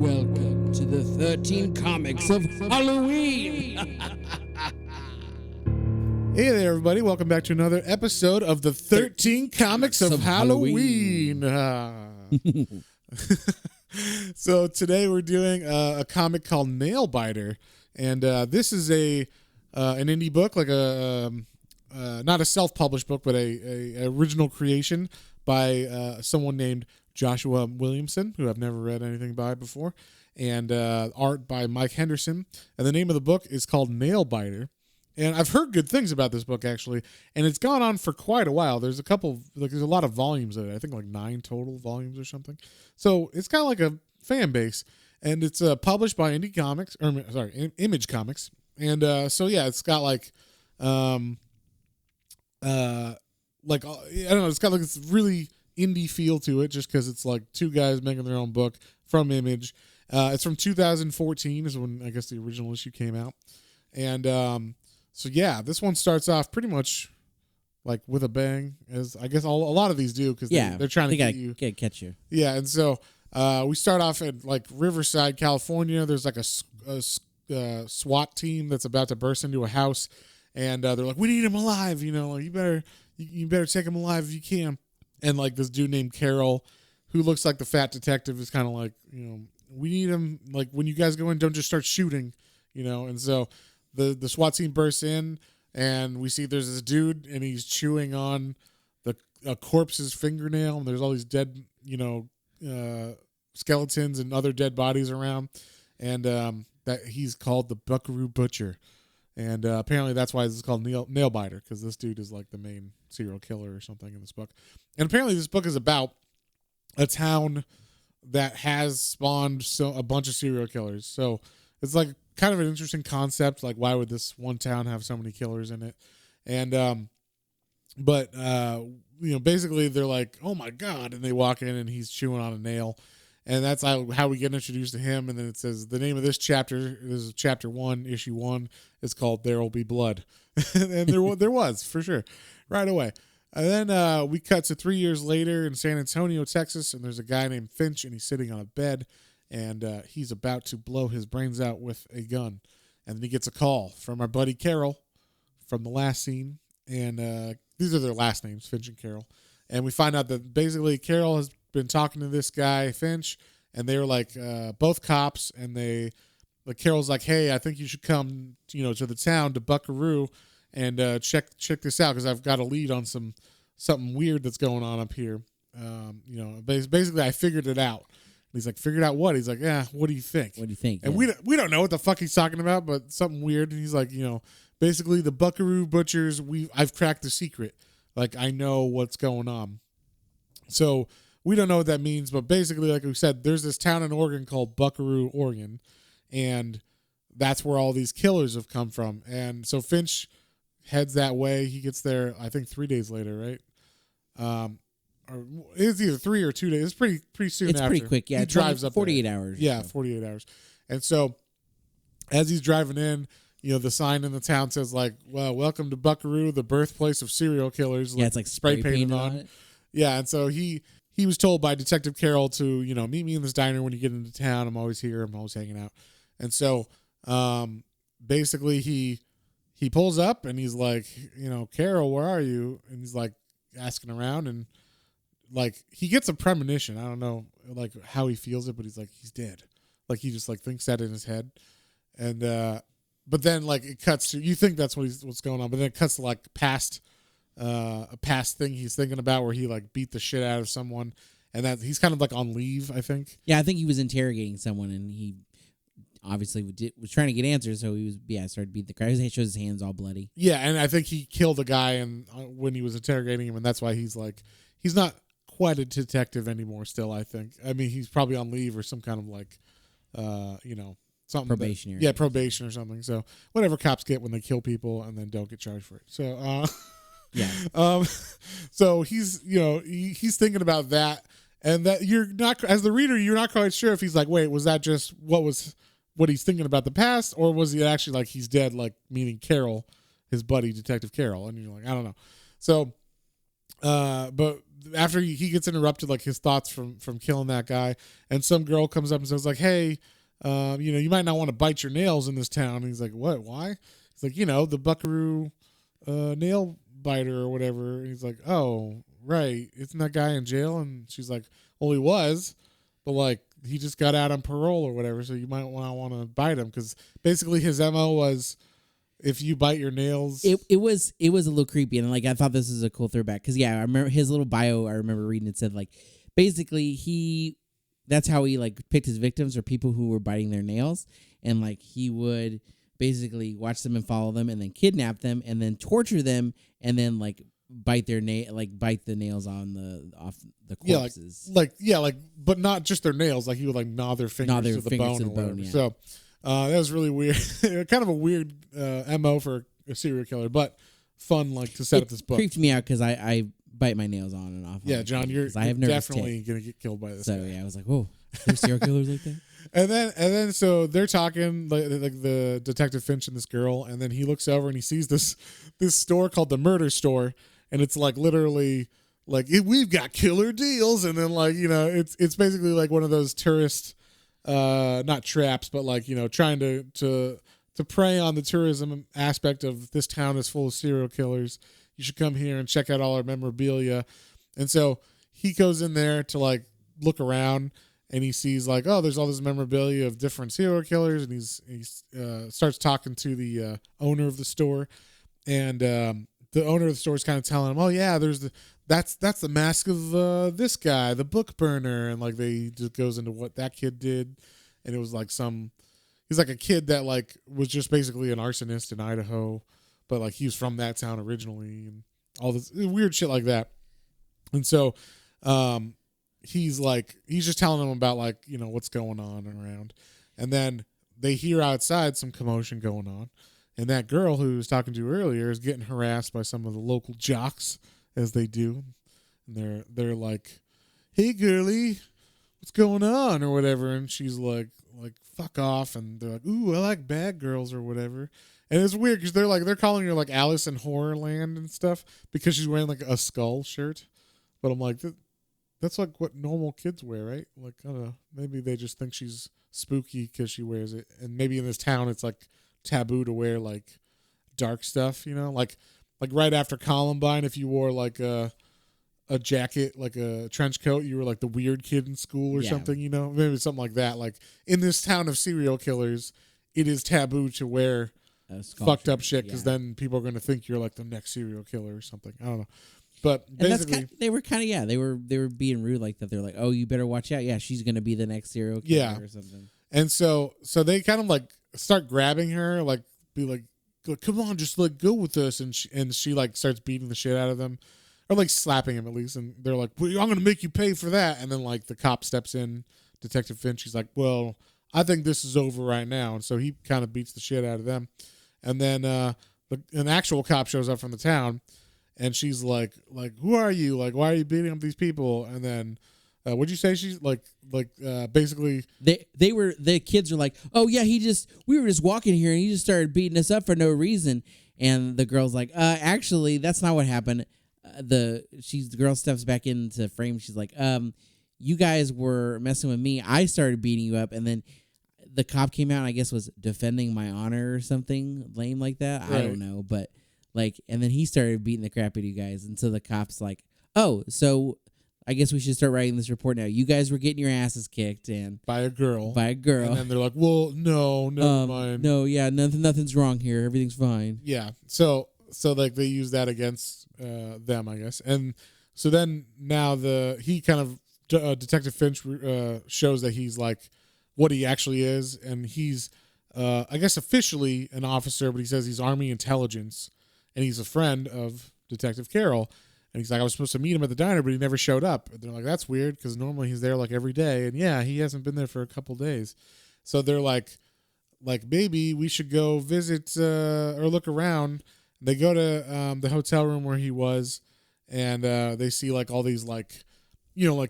Welcome to the 13 Comics of Halloween. Hey there, everybody. Welcome back to another episode of the 13 Comics of Halloween. So today we're doing a comic called Nailbiter. And this is an indie book, like not a self-published book, but a original creation by someone named Joshua Williamson, who I've never read anything by before, and art by Mike Henderson. And the name of the book is called Nailbiter. And I've heard good things about this book, actually, and it's gone on for quite a while. There's there's a lot of volumes of it. I think like 9 total volumes or something. So it's got like a fan base, and it's published by Image Comics. And so yeah, it's got like I don't know, it's got like this really indie feel to it, just because it's like two guys making their own book from Image. It's from 2014 is when I guess the original issue came out, and so yeah, this one starts off pretty much like with a bang, as I guess a lot of these do, because they're trying to catch you. Yeah, and so we start off at like Riverside, California. There's like a SWAT team that's about to burst into a house, and they're like, "We need him alive, like, you better take him alive if you can." And like this dude named Carol, who looks like the fat detective, is kind of like, we need him. Like, when you guys go in, don't just start shooting, And so the SWAT team bursts in, and we see there's this dude, and he's chewing on a corpse's fingernail, and there's all these dead, skeletons and other dead bodies around, and that he's called the Buckaroo Butcher, and apparently that's why this is called Nailbiter, because this dude is like the main serial killer or something in this book. And apparently this book is about a town that has spawned a bunch of serial killers. So it's like kind of an interesting concept. Like, why would this one town have so many killers in it? And basically they're like, "Oh my God," and they walk in, and he's chewing on a nail. And that's how we get introduced to him. And then it says the name of this chapter is chapter 1, issue 1. It's called "There Will Be Blood," and there was for sure right away. And then we cut to 3 years later in San Antonio, Texas, and there's a guy named Finch, and he's sitting on a bed, and he's about to blow his brains out with a gun. And then he gets a call from our buddy Carol from the last scene, and these are their last names, Finch and Carol. And we find out that basically Carol has been talking to this guy Finch, and they were like both cops, and Carol's like, "Hey, I think you should come to the town, to Buckaroo, and check this out, because I've got a lead on something weird that's going on up here." Basically I figured it out. And he's like, "Figured out what?" He's like, "Yeah, what do you think?" What do you think? And we don't know what the fuck he's talking about, but something weird. And he's like, basically the Buckaroo Butchers, I've cracked the secret. Like, I know what's going on. So we don't know what that means, but basically, like we said, there's this town in Oregon called Buckaroo, Oregon, and that's where all these killers have come from. And so Finch heads that way. He gets there, I think, 3 days later, right? Or it's either 3 or 2 days. It's pretty soon after. It's pretty quick, yeah. He drives up 48 there. hours. Yeah, 48 hours. And so as he's driving in, the sign in the town says, like, "Well, welcome to Buckaroo, the birthplace of serial killers." Yeah, it's like spray painted on it. Yeah, and so he was told by Detective Carroll to, meet me in this diner when you get into town. I'm always here. I'm always hanging out. And so basically he pulls up, and he's like, "Carol, where are you?" And he's like asking around, and like he gets a premonition. I don't know like how he feels it, but he's like, he's dead. Like, he just like thinks that in his head. And but then like it cuts to, you think that's what's going on, but then it cuts to like a past thing he's thinking about, where he like beat the shit out of someone, and that he's kind of like on leave, I think. Yeah, I think he was interrogating someone, and he obviously was trying to get answers, so he started beating the crap. He shows his hands all bloody. Yeah, and I think he killed a guy and when he was interrogating him, and that's why he's not quite a detective anymore still, I think. I mean, he's probably on leave or some kind of like something probationary. Probation or something. So whatever cops get when they kill people and then don't get charged for it. So yeah. So he's he's thinking about that, and that you're not, as the reader, you're not quite sure if he's like, wait, was that just what he's thinking about the past, or was he actually like he's dead, like meaning Carol, his buddy Detective Carroll, and you're like, I don't know. So but after he gets interrupted, like his thoughts from killing that guy, and some girl comes up and says like, hey, you might not want to bite your nails in this town. And he's like, what? Why? He's like, the Buckaroo nail biter or whatever. And he's like, oh, right. Isn't that guy in jail? And she's like, well, he was, but like he just got out on parole or whatever. So you might want to bite him, because basically his MO was, if you bite your nails, it was a little creepy, and like I thought this was a cool throwback, because I remember his little bio. I remember reading it said like basically that's how he like picked his victims, or people who were biting their nails, and like he would basically watch them and follow them, and then kidnap them, and then torture them, and then like bite the nails off the corpses. But not just their nails. Like he would like gnaw their fingers to the bone. Yeah. So that was really weird. Kind of a weird MO for a serial killer, but fun like to set up this book. Creeped me out because I bite my nails on and off. Yeah, John, you're definitely gonna get killed by this. So guy. yeah, I was like, whoa, there's serial killers like that. And then so they're talking like the Detective Finch and this girl, and then he looks over and he sees this store called the Murder Store, and it's like literally like we've got killer deals, and then like it's basically like one of those tourist not traps, but like trying to prey on the tourism aspect of this town is full of serial killers. You should come here and check out all our memorabilia. And so he goes in there to like look around, and he sees like, oh, there's all this memorabilia of different serial killers, and he starts talking to the owner of the store, and the owner of the store is kind of telling him, oh yeah, that's the mask of this guy, the book burner, and like they just goes into what that kid did, and it was like he's like a kid that like was just basically an arsonist in Idaho, but like he was from that town originally, and all this weird shit like that. And so he's just telling them about like what's going on around, and then they hear outside some commotion going on, and that girl who was talking to earlier is getting harassed by some of the local jocks, as they do, and they're like, hey girlie, what's going on or whatever, and she's like fuck off, and they're like, ooh, I like bad girls or whatever. And it's weird because they're calling her like Alice in Horrorland and stuff because she's wearing like a skull shirt, but I'm like, that's like what normal kids wear, right? Like, I don't know, maybe they just think she's spooky because she wears it, and maybe in this town it's like taboo to wear like dark stuff, like right after Columbine, if you wore like a jacket, like a trench coat, you were like the weird kid in school or something, maybe something like that. Like in this town of serial killers, it is taboo to wear fucked up shit, because then people are going to think you're like the next serial killer or something. I don't know. But basically, they were kind of they were being rude like that. They're like, oh, you better watch out. Yeah, she's going to be the next serial killer or something. And so they kind of like start grabbing her, like be like, come on, just like go with us, and she like starts beating the shit out of them, or like slapping him at least, and they're like, well, I'm gonna make you pay for that. And then like the cop steps in, Detective Finch. He's like, well, I think this is over right now, and so he kind of beats the shit out of them. And then an actual cop shows up from the town, and she's like who are you, like why are you beating up these people? And then what'd you say? She's like basically the kids are like, oh yeah, we were just walking here and he just started beating us up for no reason. And the girl's like, actually that's not what happened. The girl steps back into frame. She's like, you guys were messing with me. I started beating you up, and then the cop came out and I guess was defending my honor or something lame like that. Right. I don't know, but like, and then he started beating the crap out of you guys. And so the cop's like, oh, so I guess we should start writing this report now. You guys were getting your asses kicked and by a girl. And then they're like, well, no, never mind. No, yeah, nothing's wrong here. Everything's fine. Yeah. So like they use that against them, I guess. And so then now he kind of Detective Finch shows that he's like what he actually is, and he's I guess officially an officer, but he says he's Army intelligence, and he's a friend of Detective Carroll. And he's like, I was supposed to meet him at the diner, but he never showed up. And they're like, that's weird, because normally he's there like every day, and yeah, he hasn't been there for a couple days. So they're like maybe we should go visit or look around. They go to the hotel room where he was, and they see like all these like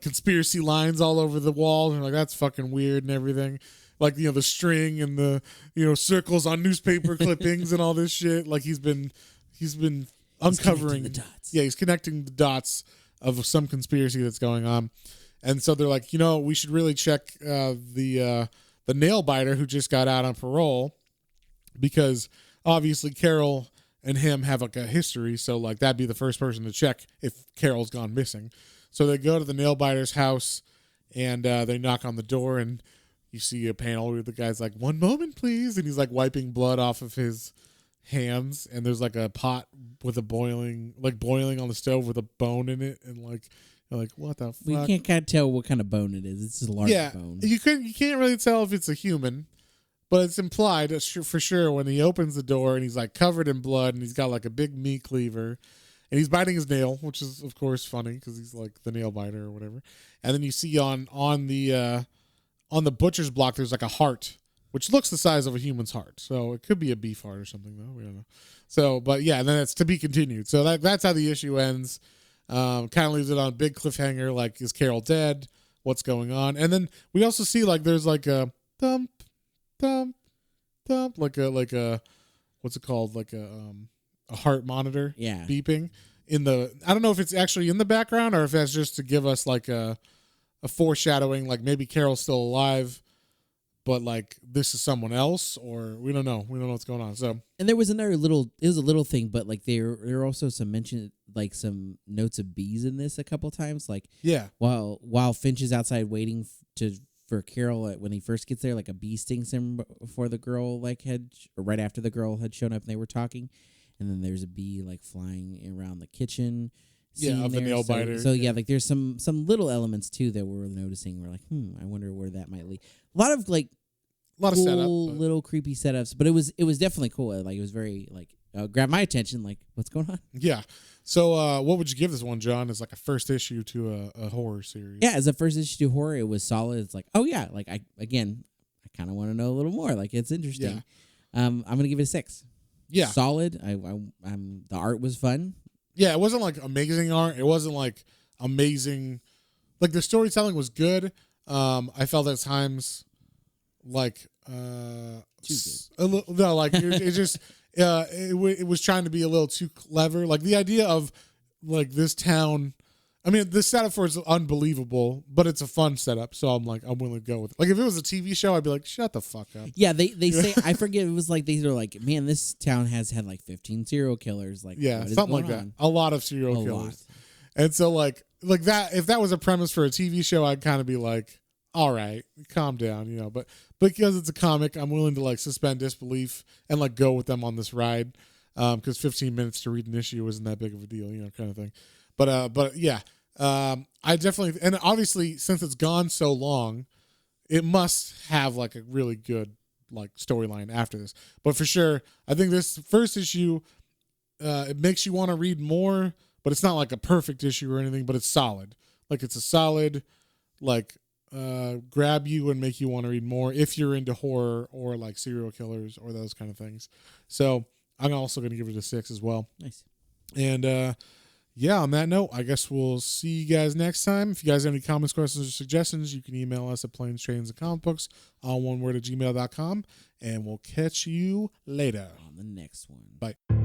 conspiracy lines all over the walls, and like that's fucking weird and everything. Like the string and the circles on newspaper clippings and all this shit. Like he's been uncovering the dots. Yeah, he's connecting the dots of some conspiracy that's going on. And so they're like, we should really check the Nailbiter who just got out on parole, because obviously Carol and him have like a history. So like that'd be the first person to check if Carol's gone missing. So they go to the Nailbiter's house and they knock on the door, and you see a panel where the guy's like, "One moment, please," and he's like wiping blood off of his hands, and there's like a pot with a boiling on the stove with a bone in it, and like you're like, what the fuck? Well, you can't kind of tell what kind of bone it is. It's just a large bone. You can't really tell if it's a human, but it's implied for sure when he opens the door and he's like covered in blood and he's got like a big meat cleaver and he's biting his nail, which is of course funny because he's like the nail biter or whatever. And then you see on the butcher's block there's like a heart, which looks the size of a human's heart. So it could be a beef heart or something though. We don't know. So, but yeah, and then it's to be continued. So that's how the issue ends. Kind of leaves it on a big cliffhanger. Like, is Carol dead? What's going on? And then we also see like there's like a thump, thump, thump, like a what's it called? Like a heart monitor. Yeah. Beeping in the. I don't know if it's actually in the background or if that's just to give us like a foreshadowing. Like maybe Carol's still alive, but like this is someone else, or we don't know. We don't know what's going on. So. And there was another little. It was a little thing, but like there are also some mention. Like some notes of bees in this a couple times, like while Finch is outside waiting for Carol when he first gets there, like a bee stings him before the girl or right after the girl had shown up and they were talking, and then there's a bee like flying around the kitchen. Of the Nailbiter. So yeah, like there's some little elements too that we're noticing. We're like, I wonder where that might lead. A lot of cool setup, little creepy setups, but it was definitely cool. Like it was very grabbed my attention. Like, what's going on? Yeah. So, what would you give this one, John? As like a first issue to a horror series? Yeah, as a first issue to horror, it was solid. It's like, oh yeah, like I kind of want to know a little more. Like it's interesting. Yeah. I'm gonna give it a 6. Yeah, solid. The art was fun. Yeah, it wasn't like amazing art. It wasn't like amazing. Like the storytelling was good. I felt at times like it just. It was trying to be a little too clever. Like the idea of like this town. I mean, the setup for it's unbelievable, but it's a fun setup. So I'm willing to go with it. Like if it was a TV show, I'd be like, shut the fuck up. Yeah, they say I forget. It was like they're like, man, this town has had like 15 serial killers. Like something like that. A lot of serial killers. And so like that. If that was a premise for a TV show, I'd kind of be like, all right, calm down, but because it's a comic, I'm willing to like suspend disbelief and like go with them on this ride. Because 15 minutes to read an issue isn't that big of a deal, kind of thing. But yeah, I definitely, and obviously since it's gone so long, it must have like a really good like storyline after this. But for sure, I think this first issue, it makes you want to read more, but it's not like a perfect issue or anything, but it's solid. Like it's a solid, like, grab you and make you want to read more if you're into horror or like serial killers or those kind of things. So I'm also going to give it a 6 as well. Nice. And on that note, I guess we'll see you guys next time. If you guys have any comments, questions, or suggestions, you can email us at planes, trains, and comic books, all one word at gmail.com, and we'll catch you later on the next one. Bye.